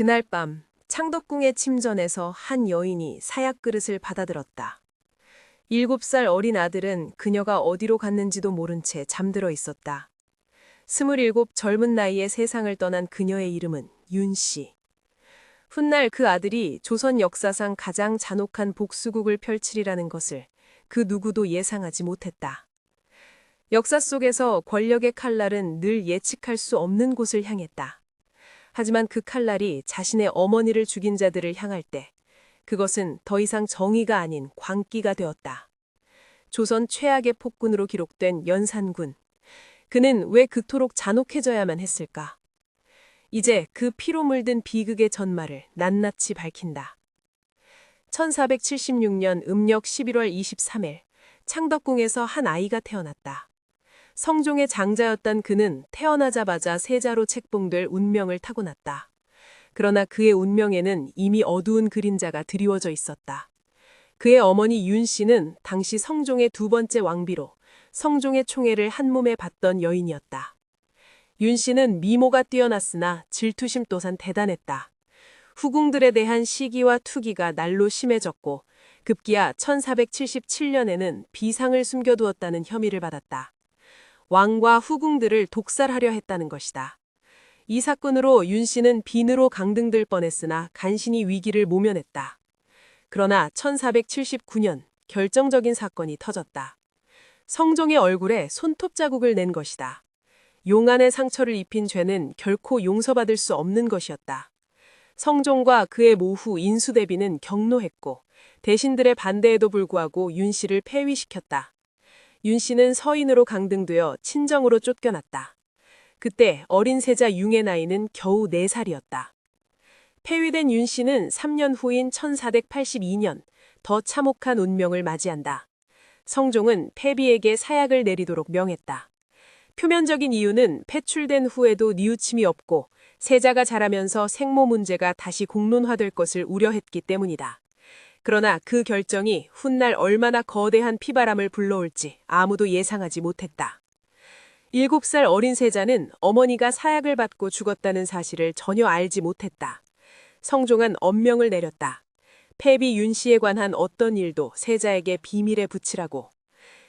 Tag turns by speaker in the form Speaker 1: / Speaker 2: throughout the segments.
Speaker 1: 그날 밤 창덕궁의 침전에서 한 여인이 사약 그릇을 받아들었다. 7살 어린 아들은 그녀가 어디로 갔는지도 모른 채 잠들어 있었다. 27 젊은 나이에 세상을 떠난 그녀의 이름은 윤씨. 훗날 그 아들이 조선 역사상 가장 잔혹한 복수국을 펼치리라는 것을 그 누구도 예상하지 못했다. 역사 속에서 권력의 칼날은 늘 예측할 수 없는 곳을 향했다. 하지만 그 칼날이 자신의 어머니를 죽인 자들을 향할 때 그것은 더 이상 정의가 아닌 광기가 되었다. 조선 최악의 폭군으로 기록된 연산군. 그는 왜 그토록 잔혹해져야만 했을까? 이제 그 피로 물든 비극의 전말을 낱낱이 밝힌다. 1476년 음력 11월 23일 창덕궁에서 한 아이가 태어났다. 성종의 장자였던 그는 태어나자마자 세자로 책봉될 운명을 타고났다. 그러나 그의 운명에는 이미 어두운 그림자가 드리워져 있었다. 그의 어머니 윤 씨는 당시 성종의 두 번째 왕비로 성종의 총애를 한 몸에 받던 여인이었다. 윤 씨는 미모가 뛰어났으나 질투심 또한 대단했다. 후궁들에 대한 시기와 투기가 날로 심해졌고 급기야 1477년에는 비상을 숨겨두었다는 혐의를 받았다. 왕과 후궁들을 독살하려 했다는 것이다. 이 사건으로 윤 씨는 빈으로 강등될 뻔했으나 간신히 위기를 모면했다. 그러나 1479년 결정적인 사건이 터졌다. 성종의 얼굴에 손톱 자국을 낸 것이다. 용안의 상처를 입힌 죄는 결코 용서받을 수 없는 것이었다. 성종과 그의 모후 인수대비는 격노했고 대신들의 반대에도 불구하고 윤 씨를 폐위시켰다. 윤 씨는 서인으로 강등되어 친정으로 쫓겨났다. 그때 어린 세자 융의 나이는 겨우 4살이었다. 폐위된 윤 씨는 3년 후인 1482년 더 참혹한 운명을 맞이한다. 성종은 패비에게 사약을 내리도록 명했다. 표면적인 이유는 패출된 후에도 뉘우침이 없고 세자가 자라면서 생모 문제가 다시 공론화될 것을 우려했기 때문이다. 그러나 그 결정이 훗날 얼마나 거대한 피바람을 불러올지 아무도 예상하지 못했다. 7살 어린 세자는 어머니가 사약을 받고 죽었다는 사실을 전혀 알지 못했다. 성종은 엄명을 내렸다. 패비 윤 씨에 관한 어떤 일도 세자에게 비밀에 붙이라고.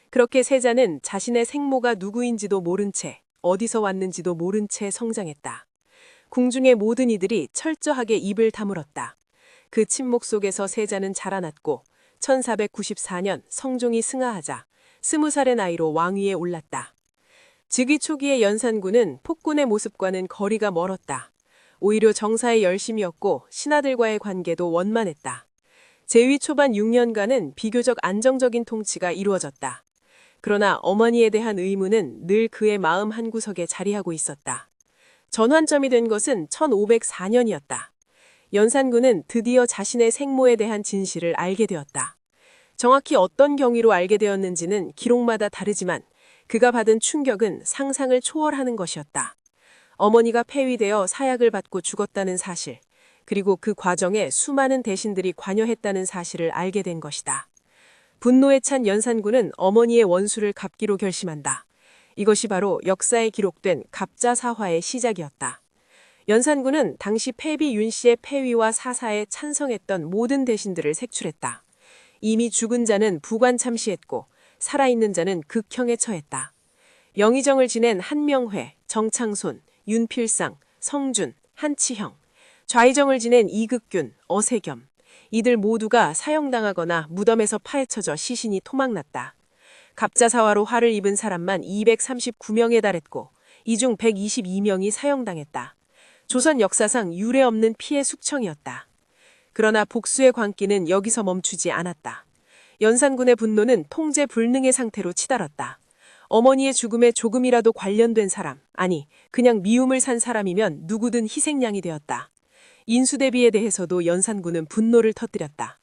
Speaker 1: 그렇게 세자는 자신의 생모가 누구인지도 모른 채 어디서 왔는지도 모른 채 성장했다. 궁중의 모든 이들이 철저하게 입을 다물었다. 그 침묵 속에서 세자는 자라났고 1494년 성종이 승하하자 20살의 나이로 왕위에 올랐다. 즉위 초기의 연산군은 폭군의 모습과는 거리가 멀었다. 오히려 정사에 열심이었고 신하들과의 관계도 원만했다. 재위 초반 6년간은 비교적 안정적인 통치가 이루어졌다. 그러나 어머니에 대한 의문은 늘 그의 마음 한구석에 자리하고 있었다. 전환점이 된 것은 1504년이었다. 연산군은 드디어 자신의 생모에 대한 진실을 알게 되었다. 정확히 어떤 경위로 알게 되었는지는 기록마다 다르지만 그가 받은 충격은 상상을 초월하는 것이었다. 어머니가 폐위되어 사약을 받고 죽었다는 사실, 그리고 그 과정에 수많은 대신들이 관여했다는 사실을 알게 된 것이다. 분노에 찬 연산군은 어머니의 원수를 갚기로 결심한다. 이것이 바로 역사에 기록된 갑자사화의 시작이었다. 연산군은 당시 패비 윤 씨의 폐위와 사사에 찬성했던 모든 대신들을 색출했다. 이미 죽은 자는 부관 참시했고 살아있는 자는 극형에 처했다. 영의정을 지낸 한명회, 정창손, 윤필상, 성준, 한치형, 좌의정을 지낸 이극균, 어세겸, 이들 모두가 사형당하거나 무덤에서 파헤쳐져 시신이 토막났다. 갑자사화로 화를 입은 사람만 239명에 달했고 이 중 122명이 사형당했다. 조선 역사상 유례없는 피해 숙청이었다. 그러나 복수의 광기는 여기서 멈추지 않았다. 연산군의 분노는 통제 불능의 상태로 치달았다. 어머니의 죽음에 조금이라도 관련된 사람, 아니 그냥 미움을 산 사람이면 누구든 희생양이 되었다. 인수대비에 대해서도 연산군은 분노를 터뜨렸다.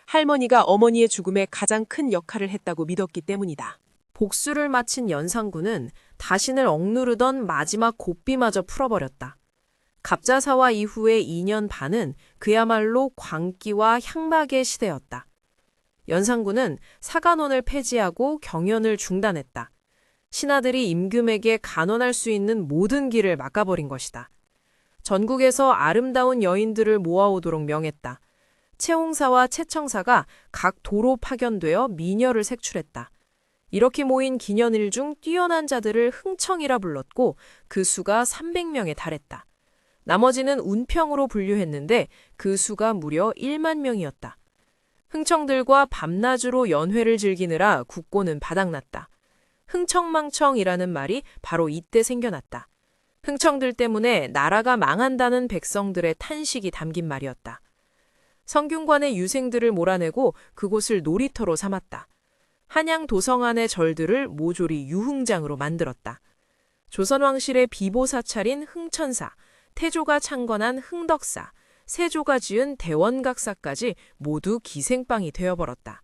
Speaker 1: 할머니가 어머니의 죽음에 가장 큰 역할을 했다고 믿었기 때문이다.
Speaker 2: 복수를 마친 연산군은 자신을 억누르던 마지막 고삐마저 풀어버렸다. 갑자사화 이후의 2년 반은 그야말로 광기와 향락의 시대였다. 연산군은 사간원을 폐지하고 경연을 중단했다. 신하들이 임금에게 간언할 수 있는 모든 길을 막아버린 것이다. 전국에서 아름다운 여인들을 모아오도록 명했다. 채홍사와 채청사가 각 도로 파견되어 미녀를 색출했다. 이렇게 모인 기년일 중 뛰어난 자들을 흥청이라 불렀고 그 수가 300명에 달했다. 나머지는 운평으로 분류했는데 그 수가 무려 1만 명이었다. 흥청들과 밤낮으로 연회를 즐기느라 국고는 바닥났다. 흥청망청이라는 말이 바로 이때 생겨났다. 흥청들 때문에 나라가 망한다는 백성들의 탄식이 담긴 말이었다. 성균관의 유생들을 몰아내고 그곳을 놀이터로 삼았다. 한양 도성안의 절들을 모조리 유흥장으로 만들었다. 조선왕실의 비보사찰인 흥천사, 태조가 창건한 흥덕사, 세조가 지은 대원각사까지 모두 기생빵이 되어버렸다.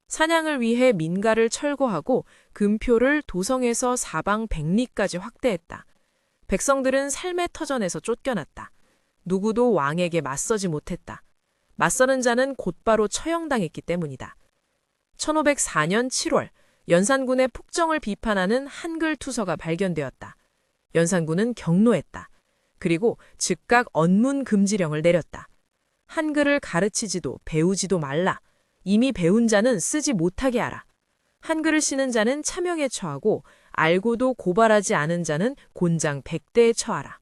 Speaker 2: 사냥을 위해 민가를 철거하고 금표를 도성에서 사방 백리까지 확대했다. 백성들은 삶의 터전에서 쫓겨났다. 누구도 왕에게 맞서지 못했다. 맞서는 자는 곧바로 처형당했기 때문이다. 1504년 7월 연산군의 폭정을 비판하는 한글 투서가 발견되었다. 연산군은 경노했다. 그리고 즉각 언문 금지령을 내렸다. 한글을 가르치지도 배우지도 말라. 이미 배운 자는 쓰지 못하게 하라. 한글을 쓰는 자는 차명에 처하고 알고도 고발하지 않은 자는 곤장 100대에 처하라.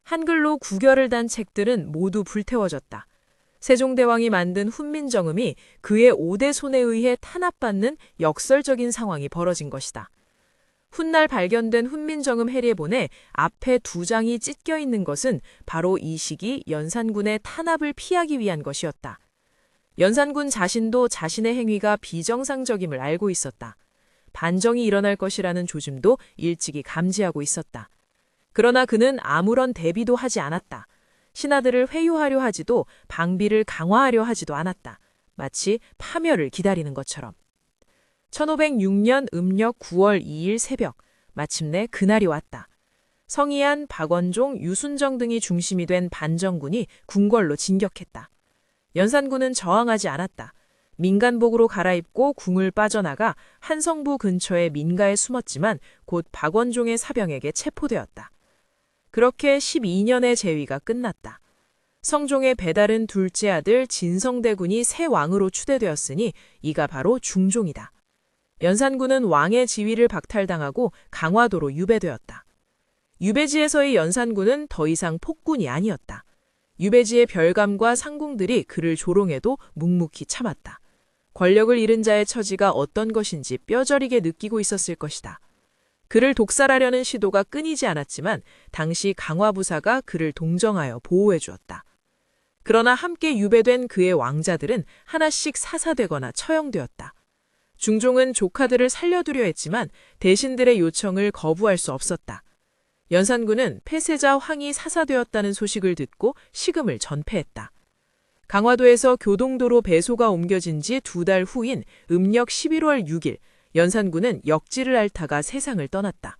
Speaker 2: 한글로 구결을 단 책들은 모두 불태워졌다. 세종대왕이 만든 훈민정음이 그의 5대 손에 의해 탄압받는 역설적인 상황이 벌어진 것이다. 훗날 발견된 훈민정음 해례본에 앞에 2장이 찢겨 있는 것은 바로 이 시기 연산군의 탄압을 피하기 위한 것이었다. 연산군 자신도 자신의 행위가 비정상적임을 알고 있었다. 반정이 일어날 것이라는 조짐도 일찍이 감지하고 있었다. 그러나 그는 아무런 대비도 하지 않았다. 신하들을 회유하려 하지도 방비를 강화하려 하지도 않았다. 마치 파멸을 기다리는 것처럼. 1506년 음력 9월 2일 새벽, 마침내 그날이 왔다. 성희안, 박원종, 유순정 등이 중심이 된 반정군이 궁궐로 진격했다. 연산군은 저항하지 않았다. 민간복으로 갈아입고 궁을 빠져나가 한성부 근처의 민가에 숨었지만 곧 박원종의 사병에게 체포되었다. 그렇게 12년의 재위가 끝났다. 성종의 배다른 둘째 아들 진성대군이 새 왕으로 추대되었으니 이가 바로 중종이다. 연산군은 왕의 지위를 박탈당하고 강화도로 유배되었다. 유배지에서의 연산군은 더 이상 폭군이 아니었다. 유배지의 별감과 상궁들이 그를 조롱해도 묵묵히 참았다. 권력을 잃은 자의 처지가 어떤 것인지 뼈저리게 느끼고 있었을 것이다. 그를 독살하려는 시도가 끊이지 않았지만 당시 강화부사가 그를 동정하여 보호해 주었다. 그러나 함께 유배된 그의 왕자들은 하나씩 사사되거나 처형되었다. 중종은 조카들을 살려두려 했지만 대신들의 요청을 거부할 수 없었다. 연산군은 폐세자 황이 사사되었다는 소식을 듣고 식음을 전폐했다. 강화도에서 교동도로 배소가 옮겨진 지 2달 후인 음력 11월 6일 연산군은 역지를 앓다가 세상을 떠났다.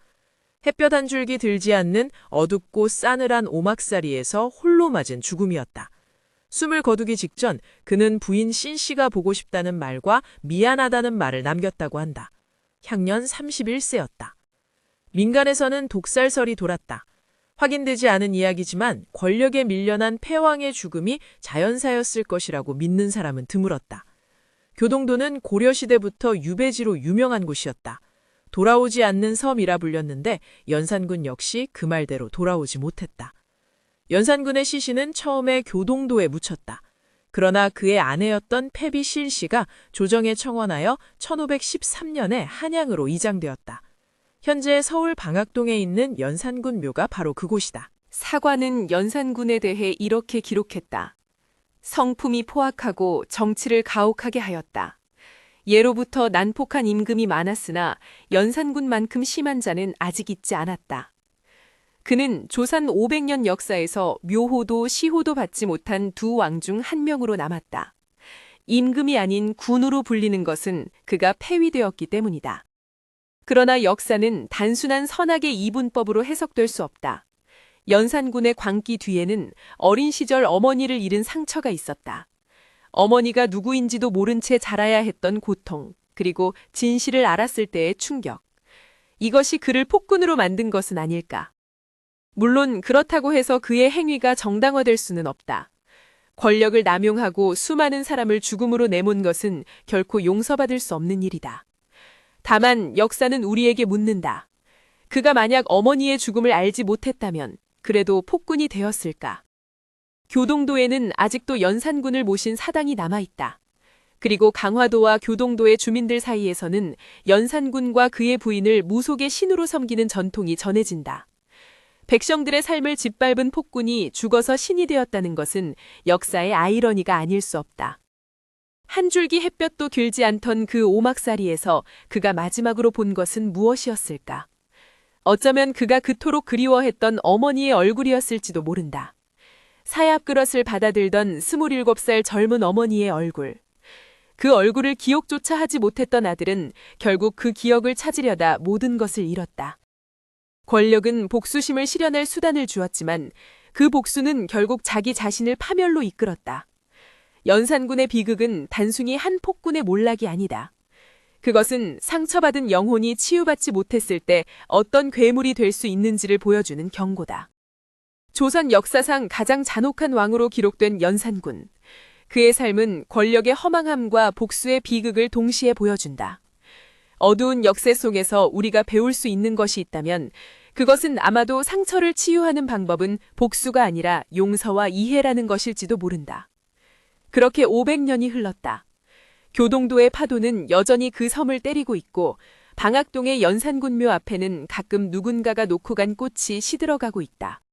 Speaker 2: 햇볕 한 줄기 들지 않는 어둡고 싸늘한 오막살이에서 홀로 맞은 죽음이었다. 숨을 거두기 직전 그는 부인 신씨가 보고 싶다는 말과 미안하다는 말을 남겼다고 한다. 향년 31세였다. 민간에서는 독살설이 돌았다. 확인되지 않은 이야기지만 권력에 밀려난 패왕의 죽음이 자연사였을 것이라고 믿는 사람은 드물었다. 교동도는 고려시대부터 유배지로 유명한 곳이었다. 돌아오지 않는 섬이라 불렸는데 연산군 역시 그 말대로 돌아오지 못했다. 연산군의 시신은 처음에 교동도에 묻혔다. 그러나 그의 아내였던 패비 실씨가 조정에 청원하여 1513년에 한양으로 이장되었다. 현재 서울 방학동에 있는 연산군 묘가 바로 그곳이다.
Speaker 3: 사관은 연산군에 대해 이렇게 기록했다. 성품이 포악하고 정치를 가혹하게 하였다. 예로부터 난폭한 임금이 많았으나 연산군만큼 심한 자는 아직 있지 않았다. 그는 조선 500년 역사에서 묘호도 시호도 받지 못한 두 왕 중 한 명으로 남았다. 임금이 아닌 군으로 불리는 것은 그가 폐위되었기 때문이다. 그러나 역사는 단순한 선악의 이분법으로 해석될 수 없다. 연산군의 광기 뒤에는 어린 시절 어머니를 잃은 상처가 있었다. 어머니가 누구인지도 모른 채 자라야 했던 고통, 그리고 진실을 알았을 때의 충격. 이것이 그를 폭군으로 만든 것은 아닐까. 물론 그렇다고 해서 그의 행위가 정당화될 수는 없다. 권력을 남용하고 수많은 사람을 죽음으로 내몬 것은 결코 용서받을 수 없는 일이다. 다만 역사는 우리에게 묻는다. 그가 만약 어머니의 죽음을 알지 못했다면 그래도 폭군이 되었을까? 교동도에는 아직도 연산군을 모신 사당이 남아있다. 그리고 강화도와 교동도의 주민들 사이에서는 연산군과 그의 부인을 무속의 신으로 섬기는 전통이 전해진다. 백성들의 삶을 짓밟은 폭군이 죽어서 신이 되었다는 것은 역사의 아이러니가 아닐 수 없다. 한 줄기 햇볕도 길지 않던 그 오막살이에서 그가 마지막으로 본 것은 무엇이었을까? 어쩌면 그가 그토록 그리워했던 어머니의 얼굴이었을지도 모른다. 사약 그릇을 받아들던 27살 젊은 어머니의 얼굴. 그 얼굴을 기억조차 하지 못했던 아들은 결국 그 기억을 찾으려다 모든 것을 잃었다. 권력은 복수심을 실현할 수단을 주었지만 그 복수는 결국 자기 자신을 파멸로 이끌었다. 연산군의 비극은 단순히 한 폭군의 몰락이 아니다. 그것은 상처받은 영혼이 치유받지 못했을 때 어떤 괴물이 될 수 있는지를 보여주는 경고다. 조선 역사상 가장 잔혹한 왕으로 기록된 연산군. 그의 삶은 권력의 허망함과 복수의 비극을 동시에 보여준다. 어두운 역사 속에서 우리가 배울 수 있는 것이 있다면 그것은 아마도 상처를 치유하는 방법은 복수가 아니라 용서와 이해라는 것일지도 모른다. 그렇게 500년이 흘렀다. 교동도의 파도는 여전히 그 섬을 때리고 있고 방학동의 연산군묘 앞에는 가끔 누군가가 놓고 간 꽃이 시들어가고 있다.